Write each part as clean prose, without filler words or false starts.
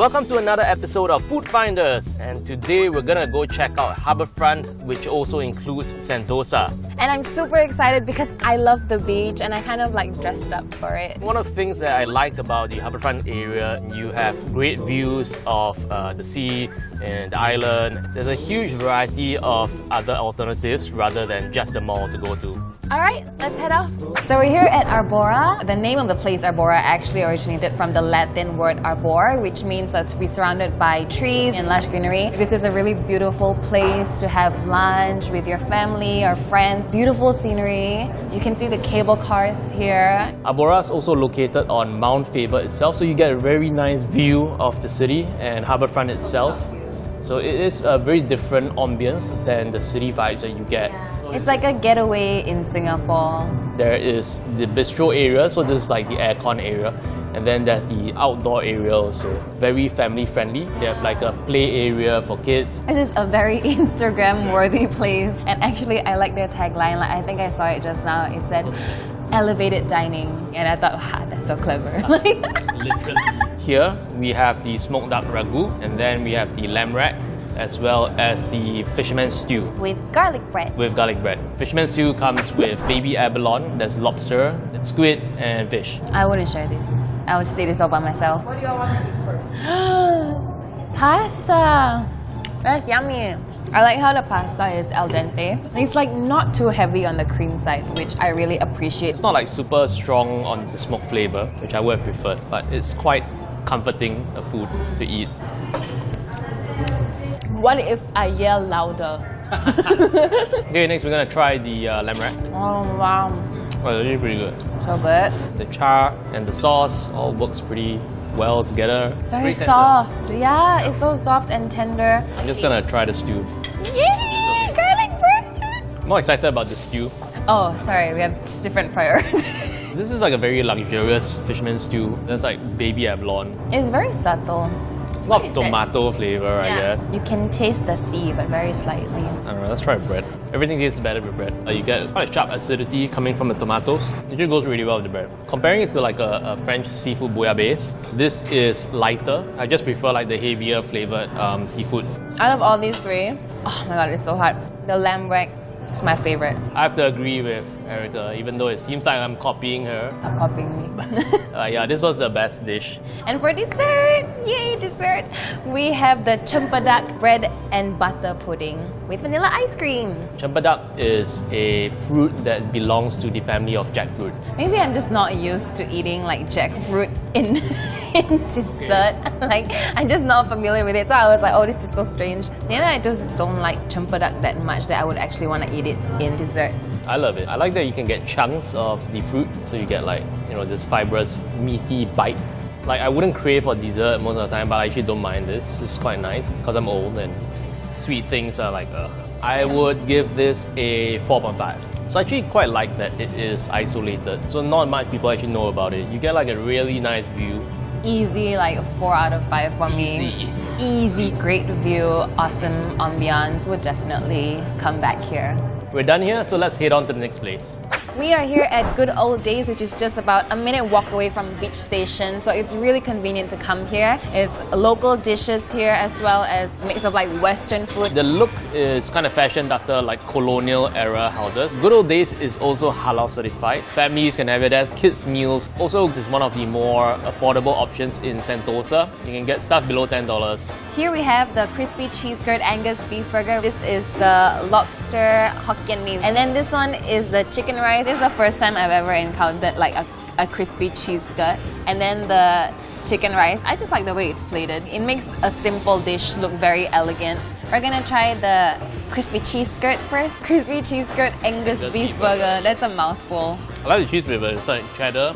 Welcome to another episode of Food Finders, and today we're gonna go check out HarbourFront, which also includes Sentosa. And I'm super excited because I love the beach and I kind of like dressed up for it. One of the things that I like about the HarbourFront area, you have great views of the sea and the island. There's a huge variety of other alternatives rather than just the mall to go to. Alright, let's head off. So we're here at Arbora. The name of the place Arbora actually originated from the Latin word arbor, which means that to be surrounded by trees and lush greenery. This is a really beautiful place to have lunch with your family or friends. Beautiful scenery. You can see the cable cars here. Arbora is also located on Mount Faber itself, so you get a very nice view of the city and HarbourFront itself. So it is a very different ambience than the city vibes that you get. It's like a getaway in Singapore. There is the bistro area, so this is like the aircon area. And then there's the outdoor area also. Very family friendly. They have like a play area for kids. This is a very Instagram worthy place. And actually I like their tagline. Like, I think I saw it just now. It said, elevated dining. And I thought, wow, that's so clever. Literally. Here we have the smoked duck ragu, and then we have the lamb rack, as well as the fisherman's stew. With garlic bread. With garlic bread. Fisherman's stew comes with baby abalone, there's lobster, squid, and fish. I wouldn't share this. I would just eat this all by myself. What do y'all want to eat first? Pasta! That's yummy. I like how the pasta is al dente. It's like not too heavy on the cream side, which I really appreciate. It's not like super strong on the smoke flavor, which I would have preferred, but it's quite comforting food to eat. What if I yell louder? Okay, next we're gonna try the lamb rack. Oh wow. Oh, it's really pretty good. So good. The char and the sauce all works pretty well together. Very tender. soft. Yeah, it's so soft and tender. I'm just gonna try the stew. Yay! Garlic bread! I'm more excited about the stew. Oh, sorry, we have different priorities. This is like a very luxurious fisherman's stew. There's like baby abalone. It's very subtle. It's a lot of tomato flavor, I guess. You can taste the sea, but very slightly. I don't know, let's try bread. Everything tastes better with bread. You get quite a sharp acidity coming from the tomatoes. It just goes really well with the bread. Comparing it to like a French seafood bouillabaisse, this is lighter. I just prefer like the heavier flavored seafood. Out of all these three, oh my god, it's so hot. The lamb rack is my favorite. I have to agree with Erica, even though it seems like I'm copying her. Stop copying me. Yeah, this was the best dish. And for dessert, yay dessert, we have the cempedak bread and butter pudding with vanilla ice cream. Cempedak is a fruit that belongs to the family of jackfruit. Maybe I'm just not used to eating like jackfruit in dessert. Like, I'm just not familiar with it. So I was like, oh, this is so strange. Maybe I just don't like cempedak that much that I would actually want to eat it in dessert. I love it. I like that you can get chunks of the fruit, so you get like, you know, this fibrous, meaty bite. Like, I wouldn't crave for dessert most of the time, but I actually don't mind this. It's quite nice because I'm old and sweet things are like, ugh. I would give this a 4.5. So I actually quite like that it is isolated. So not much people actually know about it. You get like a really nice view. Easy, like a 4 out of 5 for me. Easy, great view, awesome ambiance. Would definitely come back here. We're done here, so let's head on to the next place. We are here at Good Old Days, which is just about a minute walk away from Beach Station. So it's really convenient to come here. It's local dishes here as well as a mix of like Western food. The look is kind of fashioned after like colonial era houses. Good Old Days is also halal certified. Families can have it as kids' meals. Also, this is one of the more affordable options in Sentosa. You can get stuff below $10. Here we have the crispy cheese curd Angus beef burger. This is the lobster Hokkien mee. And then this one is the chicken rice. This is the first time I've ever encountered like a crispy cheese curd. And then the chicken rice. I just like the way it's plated. It makes a simple dish look very elegant. We're gonna try the crispy cheese curd first. Crispy cheese curd Angus beef burger. That's a mouthful. I like the cheese flavor. It's like cheddar.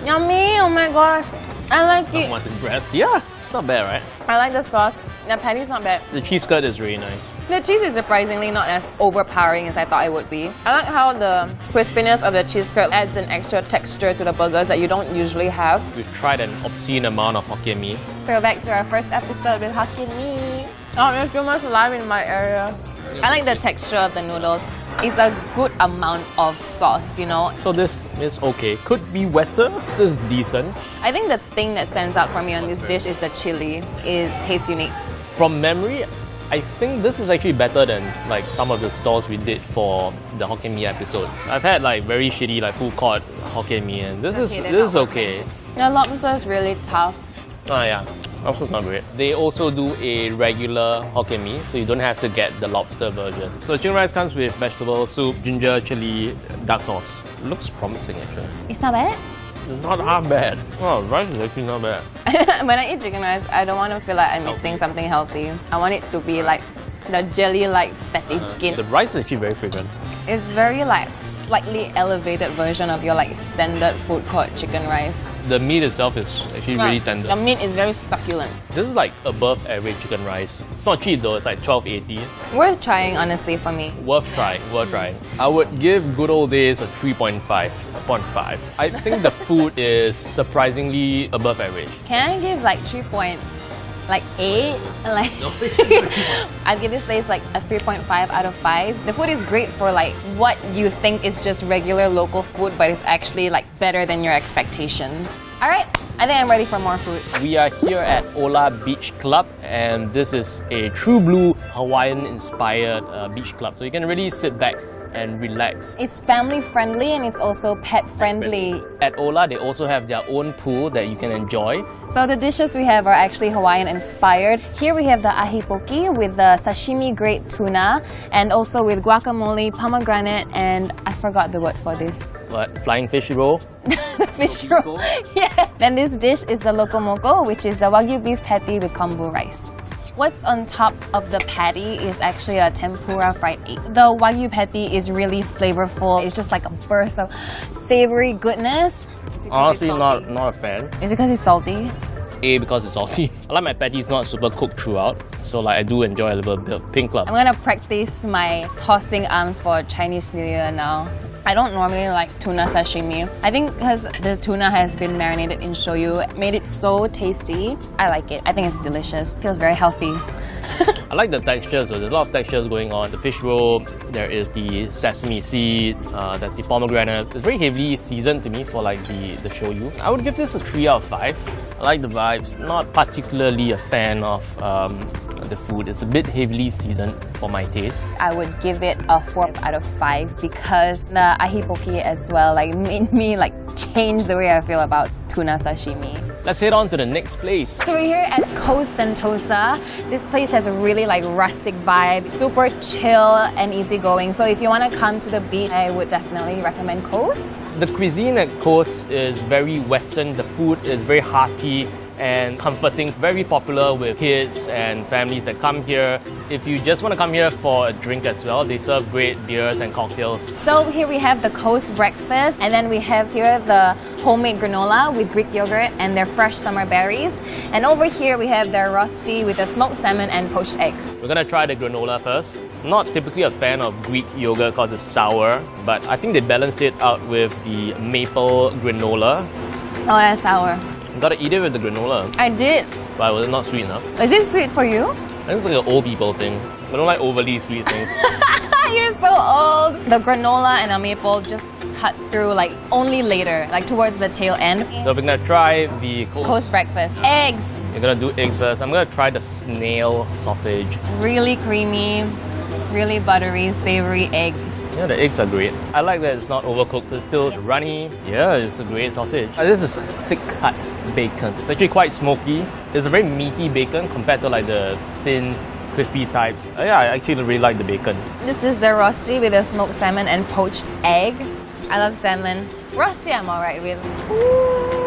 Yummy! Oh my gosh. I like it. Someone's impressed. Yeah, it's not bad, right? I like the sauce. The patty's not bad. The cheese curd is really nice. The cheese is surprisingly not as overpowering as I thought it would be. I like how the crispiness of the cheese curd adds an extra texture to the burgers that you don't usually have. We've tried an obscene amount of Hokkien mee. So back to our first episode with Hokkien mee. Oh, there's too much lime in my area. I like the texture of the noodles. It's a good amount of sauce, you know. So this is okay. Could be wetter. This is decent. I think the thing that stands out for me on this dish is the chili. It tastes unique. From memory, I think this is actually better than like some of the stalls we did for the Hokkien Mee episode. I've had like very shitty like food court Hokkien Mee, and this is okay. The lobster is really tough. Oh yeah, lobster's not great. They also do a regular Hokkien Mee, so you don't have to get the lobster version. So the chicken rice comes with vegetable soup, ginger, chili, dark sauce. Looks promising actually. It's not bad. It's not half bad. Oh, rice is actually not bad. When I eat chicken rice, I don't want to feel like I'm eating something healthy. I want it to be like the jelly-like fatty skin. The rice is actually very fragrant. It's very like slightly elevated version of your like standard food court chicken rice. The meat itself is actually really tender. The meat is very succulent. This is like above average chicken rice. It's not cheap though, it's like $12.80. Worth trying, honestly, for me. Worth trying, worth trying. I would give Good Old Days a 3.5 upon 5. I think the food is surprisingly above average. Can I give like 3.8? Like I'd give this place like a 3.5 out of 5. The food is great for like what you think is just regular local food, but it's actually like better than your expectations. Alright, I think I'm ready for more food. We are here at Ola Beach Club, and this is a true blue Hawaiian inspired beach club. So you can really sit back and relax. It's family friendly and it's also pet friendly. At Ola, they also have their own pool that you can enjoy. So the dishes we have are actually Hawaiian inspired. Here we have the ahi poke with the sashimi grade tuna, and also with guacamole, pomegranate, and I forgot the word for this. What? Flying fish roll? The fish roll. Yeah. Then this dish is the lokomoko, which is the wagyu beef patty with kombu rice. What's on top of the patty is actually a tempura fried egg. The wagyu patty is really flavorful. It's just like a burst of savory goodness. Honestly, not a fan. Is it because it's salty? Because it's salty. I like my patties not super cooked throughout, so like I do enjoy a little bit of pink club. I'm gonna practice my tossing arms for Chinese New Year now. I don't normally like tuna sashimi. I think because the tuna has been marinated in shoyu, it made it so tasty. I like it. I think it's delicious. Feels very healthy. I like the textures, so there's a lot of textures going on. The fish roll, there is the sesame seed, that's the pomegranate. It's very heavily seasoned to me for like the shoyu. I would give this a 3 out of 5. I like the vibes, not particularly a fan of the food. It's a bit heavily seasoned for my taste. I would give it a 4 out of 5 because the ahi poke as well like made me like change the way I feel about tuna sashimi. Let's head on to the next place. So we're here at Coast Sentosa. This place has a really like rustic vibe, super chill and easygoing. So if you want to come to the beach, I would definitely recommend Coast. The cuisine at Coast is very Western. The food is very hearty and comforting, very popular with kids and families that come here. If you just want to come here for a drink as well, they serve great beers and cocktails. So here we have the Coast breakfast, and then we have here the homemade granola with Greek yogurt and their fresh summer berries. And over here we have their rosti with the smoked salmon and poached eggs. We're gonna try the granola first. I'm not typically a fan of Greek yogurt because it's sour, but I think they balanced it out with the maple granola. Oh, that's sour. You gotta eat it with the granola. I did. But it was not sweet enough. Is it sweet for you? I think it's like an old people thing. I don't like overly sweet things. You're so old. The granola and a maple just cut through like only later, like towards the tail end. So we're gonna try the Coast breakfast. Eggs. You're gonna do eggs first. I'm gonna try the snail sausage. Really creamy, really buttery, savory egg. Yeah, the eggs are great. I like that it's not overcooked, so it's still runny. Yeah, it's a great sausage. This is thick cut bacon. It's actually quite smoky. It's a very meaty bacon compared to like the thin, crispy types. Yeah, I actually really like the bacon. This is the rosti with the smoked salmon and poached egg. I love salmon. Rosti I'm alright with. Ooh.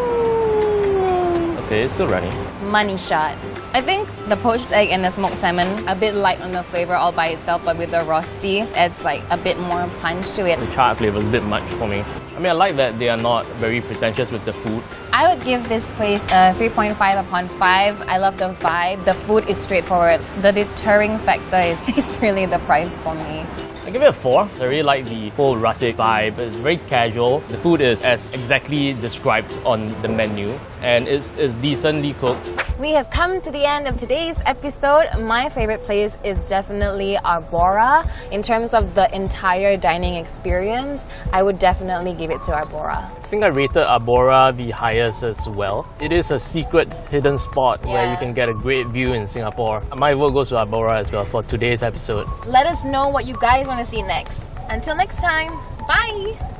Okay, it's still runny. Money shot. I think the poached egg and the smoked salmon, a bit light on the flavor all by itself, but with the rosti, it's like a bit more punch to it. The charred flavor is a bit much for me. I mean, I like that they are not very pretentious with the food. I would give this place a 3.5 upon 5. I love the vibe. The food is straightforward. The deterring factor is really the price for me. I give it a 4. I really like the whole rustic vibe. It's very casual. The food is as exactly described on the menu. and it's decently cooked. We have come to the end of today's episode. My favorite place is definitely Arbora. In terms of the entire dining experience, I would definitely give it to Arbora. I think I rated Arbora the highest as well. It is a secret hidden spot where you can get a great view in Singapore. My vote goes to Arbora as well for today's episode. Let us know what you guys want to see next. Until next time, bye!